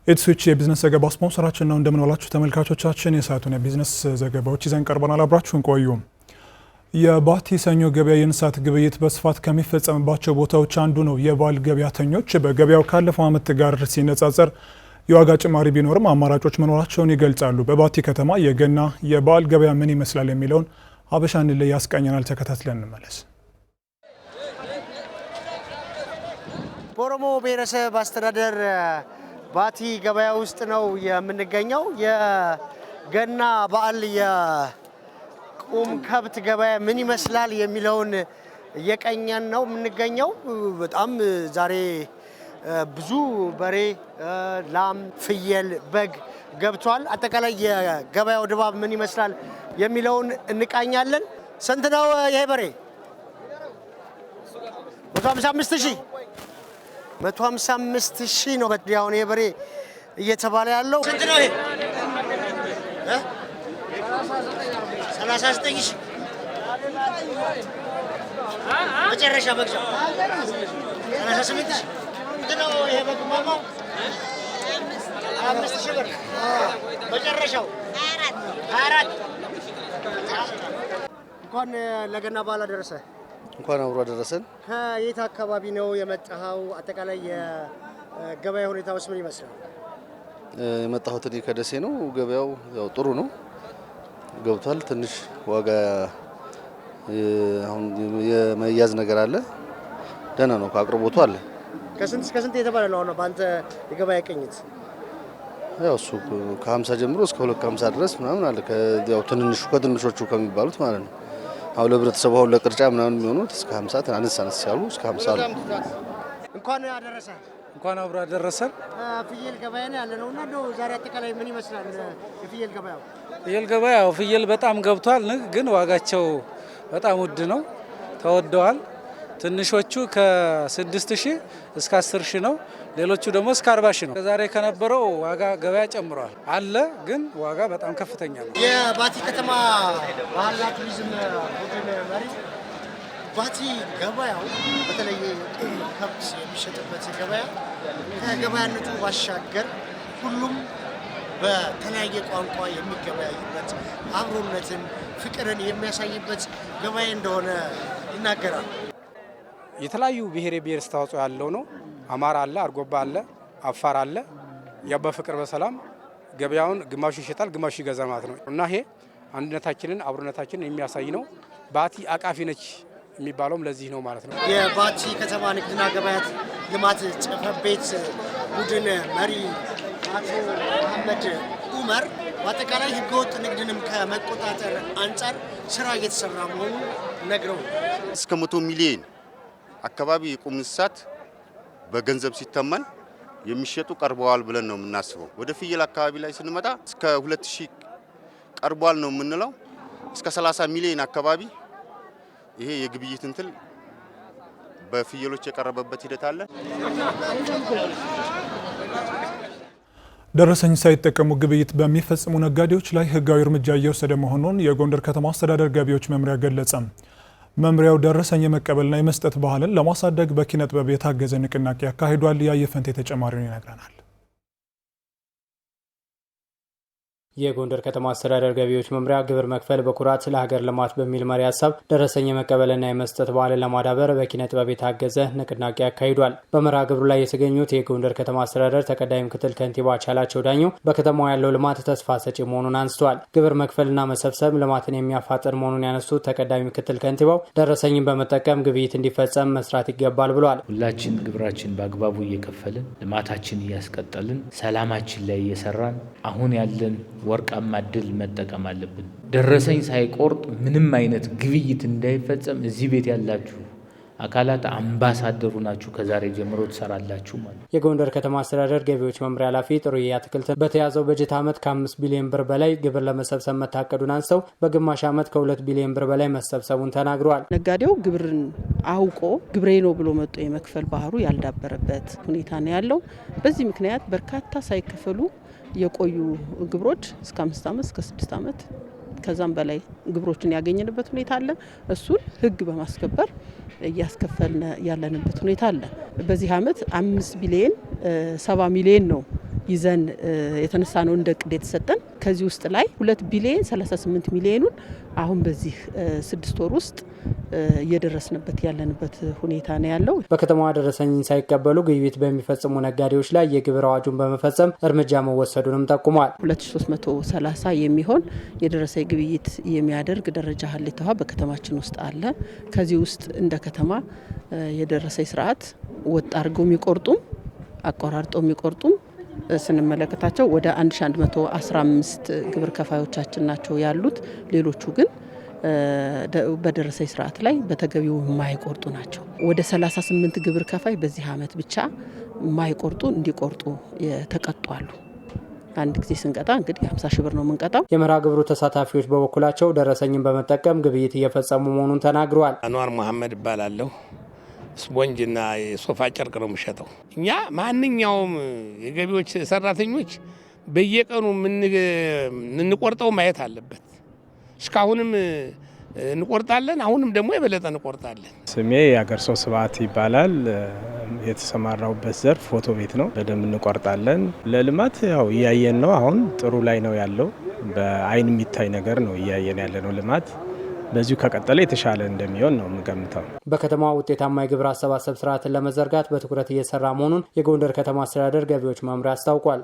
ኢትስዊች የቢዝነስ ዘገባ ስፖንሰራችን ነው። እንደምን ዋላችሁ ተመልካቾቻችን። የሰዓቱን የቢዝነስ ዘገባዎች ይዘን ቀርበናል። አብራችሁን ቆዩ። የባቲ ሰኞ ገበያ የእንስሳት ግብይት በስፋት ከሚፈጸምባቸው ቦታዎች አንዱ ነው። የበዓል ገበያተኞች በገበያው ካለፈው ዓመት ጋር ሲነጻጸር የዋጋ ጭማሪ ቢኖርም አማራጮች መኖራቸውን ይገልጻሉ። በባቲ ከተማ የገና የበዓል ገበያ ምን ይመስላል የሚለውን ሀበሻን ላይ ያስቃኘናል። ተከታትለን እንመለስ። በኦሮሞ ብሔረሰብ አስተዳደር ባቲ ገበያ ውስጥ ነው የምንገኘው። የገና በዓል የቁም ከብት ገበያ ምን ይመስላል የሚለውን እየቀኘን ነው የምንገኘው። በጣም ዛሬ ብዙ በሬ፣ ላም፣ ፍየል፣ በግ ገብቷል። አጠቃላይ የገበያው ድባብ ምን ይመስላል የሚለውን እንቃኛለን። ስንት ነው ይሄ በሬ? 155,000 155,000 ነው በዲያውን የበሬ እየተባለ ያለው። ስንት ነው ይሄ? 39,000 መጨረሻ መግዣ 38,000 ነው ይሄ በግ ማማ 5,000 ብር መጨረሻው 24። እንኳን ለገና በዓል አደረሰ። እንኳን አብሮ አደረሰን። ከየት አካባቢ ነው የመጣኸው? አጠቃላይ የገበያ ሁኔታውስ ምን ይመስላል? የመጣሁት እኔ ከደሴ ነው። ገበያው ያው ጥሩ ነው፣ ገብቷል። ትንሽ ዋጋ አሁን የመያዝ ነገር አለ፣ ደህና ነው። ከአቅርቦቱ አለ። ከስንት እስከ ስንት የተባለ ነው አሁን በአንተ የገበያ ቅኝት? ያው እሱ ከ50 ጀምሮ እስከ 250 ድረስ ምናምን አለ። ያው ከትንሾቹ ከሚባሉት ማለት ነው። አሁን ለህብረተሰቡ አሁን ለቅርጫ ምናምን የሚሆኑት እስከ 50 አነስ ያሉ እስከ 50 አሉ። እንኳን አደረሰ። እንኳን አብሮ አደረሰን። ፍየል ገበያ ነው ያለነው እና እንደው ዛሬ አጠቃላይ ምን ይመስላል የፍየል ገበያው? ፍየል ገበያው ፍየል በጣም ገብቷል፣ ግን ዋጋቸው በጣም ውድ ነው፣ ተወደዋል። ትንሾቹ ከ6,000 እስከ 10,000 ነው። ሌሎቹ ደግሞ እስከ 40,000 ነው። ዛሬ ከነበረው ዋጋ ገበያ ጨምሯል አለ፣ ግን ዋጋ በጣም ከፍተኛ ነው። የባቲ ከተማ ባህልና ቱሪዝም ቡድን መሪ ባቲ ገበያው በተለይ ከብት የሚሸጥበት ገበያ ከገበያነቱ ባሻገር ሁሉም በተለያየ ቋንቋ የሚገበያዩበት አብሮነትን፣ ፍቅርን የሚያሳይበት ገበያ እንደሆነ ይናገራል። የተለያዩ ብሔር አስተዋጽኦ ያለው ነው። አማራ አለ፣ አርጎባ አለ፣ አፋር አለ። ያ በፍቅር በሰላም ገበያውን ግማሹ ይሸጣል፣ ግማሹ ይገዛል ማለት ነው እና ይሄ አንድነታችንን አብሮነታችንን የሚያሳይ ነው። ባቲ አቃፊ ነች የሚባለውም ለዚህ ነው ማለት ነው። የባቲ ከተማ ንግድና ገበያት ልማት ጽሕፈት ቤት ቡድን መሪ አቶ መሐመድ ኡመር በአጠቃላይ ህገወጥ ንግድንም ከመቆጣጠር አንጻር ስራ እየተሰራ መሆኑን ነግረው እስከ 100 ሚሊዮን አካባቢ የቁም እንስሳት በገንዘብ ሲተመን የሚሸጡ ቀርበዋል ብለን ነው የምናስበው። ወደ ፍየል አካባቢ ላይ ስንመጣ እስከ 2,000 ቀርቧል ነው የምንለው። እስከ 30 ሚሊዮን አካባቢ ይሄ የግብይት እንትን በፍየሎች የቀረበበት ሂደት አለ። ደረሰኝ ሳይጠቀሙ ግብይት በሚፈጽሙ ነጋዴዎች ላይ ህጋዊ እርምጃ እየወሰደ መሆኑን የጎንደር ከተማ አስተዳደር ገቢዎች መምሪያ ገለጸ። መምሪያው ደረሰኝ የመቀበልና የመስጠት ባህልን ለማሳደግ በኪነ ጥበብ የታገዘ ንቅናቄ አካሂዷል። ያየፈንቴ ተጨማሪውን ይነግረናል። የጎንደር ከተማ አስተዳደር ገቢዎች መምሪያ ግብር መክፈል በኩራት ለሀገር ልማት በሚል መሪ ሀሳብ ደረሰኝ የመቀበልና የመስጠት ባህልን ለማዳበር በኪነ ጥበብ የታገዘ ንቅናቄ አካሂዷል። በመርሃ ግብሩ ላይ የተገኙት የጎንደር ከተማ አስተዳደር ተቀዳሚ ምክትል ከንቲባ ቻላቸው ዳኘው በከተማው ያለው ልማት ተስፋ ሰጪ መሆኑን አንስተዋል። ግብር መክፈልና መሰብሰብ ልማትን የሚያፋጥን መሆኑን ያነሱት ተቀዳሚ ምክትል ከንቲባው ደረሰኝን በመጠቀም ግብይት እንዲፈጸም መስራት ይገባል ብለዋል። ሁላችን ግብራችን በአግባቡ እየከፈልን ልማታችን እያስቀጠልን ሰላማችን ላይ እየሰራን አሁን ያለን ወርቃማ ድል መጠቀም አለብን። ደረሰኝ ሳይቆርጥ ምንም አይነት ግብይት እንዳይፈጸም እዚህ ቤት ያላችሁ አካላት አምባሳደሩ ናችሁ። ከዛሬ ጀምሮ ትሰራላችሁ ማለት። የጎንደር ከተማ አስተዳደር ገቢዎች መምሪያ ኃላፊ ጥሩዬ አትክልት በተያዘው በጀት ዓመት ከ5 ቢሊዮን ብር በላይ ግብር ለመሰብሰብ መታቀዱን አንስተው በግማሽ ዓመት ከ2 ቢሊዮን ብር በላይ መሰብሰቡን ተናግረዋል። ነጋዴው ግብርን አውቆ ግብሬ ነው ብሎ መጥቶ የመክፈል ባህሩ ያልዳበረበት ሁኔታ ነው ያለው። በዚህ ምክንያት በርካታ ሳይከፈሉ የቆዩ ግብሮች እስከ 5 ዓመት እስከ 6 ዓመት ከዛም በላይ ግብሮችን ያገኘንበት ሁኔታ አለ። እሱን ህግ በማስከበር እያስከፈልን ያለንበት ሁኔታ አለ። በዚህ ዓመት 5 ቢሊዮን 70 ሚሊዮን ነው ይዘን የተነሳ ነው እንደ እቅድ የተሰጠን። ከዚህ ውስጥ ላይ 2 ቢሊዮን 38 ሚሊዮኑን አሁን በዚህ 6 ወር ውስጥ እየደረስንበት ያለንበት ሁኔታ ነው ያለው። በከተማዋ ደረሰኝን ሳይቀበሉ ግብይት በሚፈጽሙ ነጋዴዎች ላይ የግብር አዋጁን በመፈጸም እርምጃ መወሰዱንም ጠቁሟል። 2330 የሚሆን የደረሰኝ ግብይት የሚያደርግ ደረጃ ሀሌታ ውሃ በከተማችን ውስጥ አለ። ከዚህ ውስጥ እንደ ከተማ የደረሰኝ ስርዓት ወጥ አድርገው የሚቆርጡም አቆራርጠው የሚቆርጡም ስንመለከታቸው ወደ 1115 ግብር ከፋዮቻችን ናቸው ያሉት። ሌሎቹ ግን በደረሰኝ ስርዓት ላይ በተገቢው የማይቆርጡ ናቸው። ወደ 38 ግብር ከፋይ በዚህ አመት ብቻ የማይቆርጡ እንዲቆርጡ ተቀጧሉ። አንድ ጊዜ ስንቀጣ እንግዲህ 50 ሺህ ብር ነው የምንቀጣው። የመርሃ ግብሩ ተሳታፊዎች በበኩላቸው ደረሰኝን በመጠቀም ግብይት እየፈጸሙ መሆኑን ተናግረዋል። አንዋር መሐመድ እባላለሁ። ስፖንጅና የሶፋ ጨርቅ ነው የምሸጠው። እኛ ማንኛውም የገቢዎች ሰራተኞች በየቀኑ እንቆርጠው ማየት አለበት። እስካሁንም እንቆርጣለን፣ አሁንም ደግሞ የበለጠ እንቆርጣለን። ስሜ የአገር ሰው ስብዓት ይባላል። የተሰማራውበት ዘርፍ ፎቶ ቤት ነው። በደንብ እንቆርጣለን። ለልማት ያው እያየን ነው። አሁን ጥሩ ላይ ነው ያለው። በአይን የሚታይ ነገር ነው እያየን ያለ ነው። ልማት በዚሁ ከቀጠለ የተሻለ እንደሚሆን ነው የምገምተው። በከተማዋ ውጤታማ የግብር አሰባሰብ ስርዓትን ለመዘርጋት በትኩረት እየሰራ መሆኑን የጎንደር ከተማ አስተዳደር ገቢዎች መምሪያ አስታውቋል።